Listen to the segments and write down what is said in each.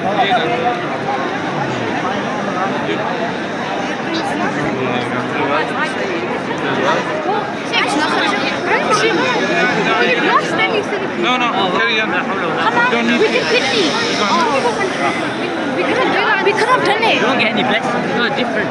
No, no, carry on. Don't need We did 50. We could have done it. You don't get any blessings. No, different.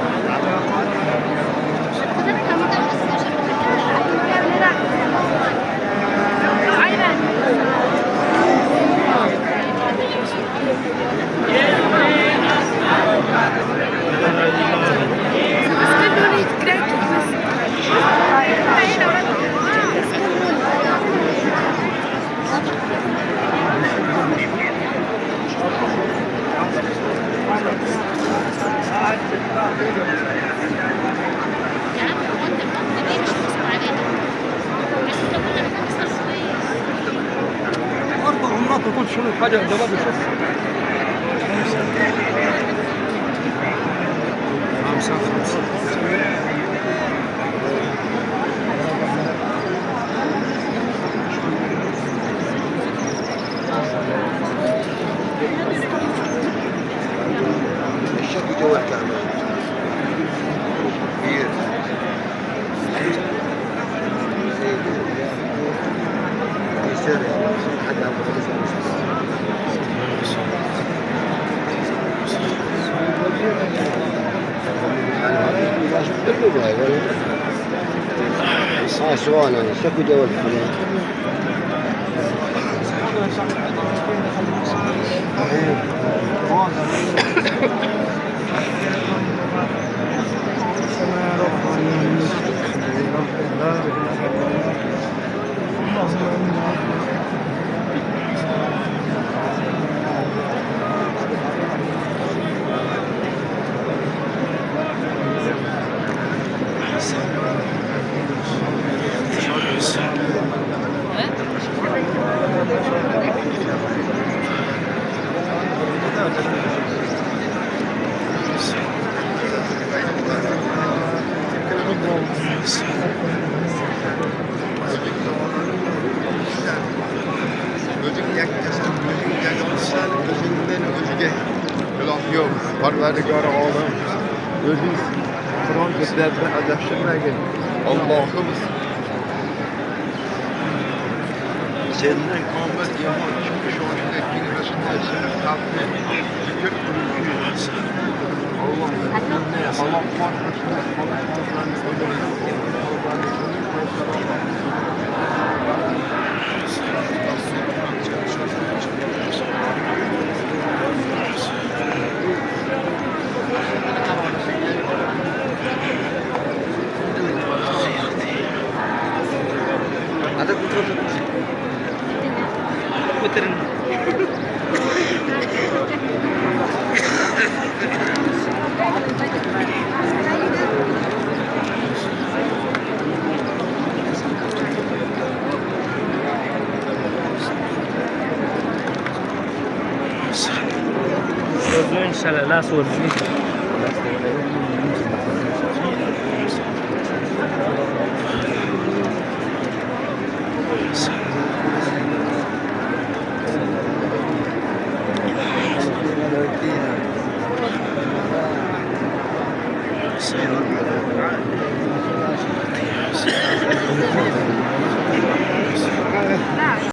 برضه هم تكون شنو حاجه جواب يشوف الشكل جوا الكعبة كبير يصير حد عم سؤال انا شكو جوا الكعبة Yok, Parvardigor olam, o'zingiz Qur'on so'zlaridan adashtirmagin. Allohimiz sendan qomat yomon ishonchga kelmasini seni xalqni zikr qiluvchi Alloh إن شاء الله لا صور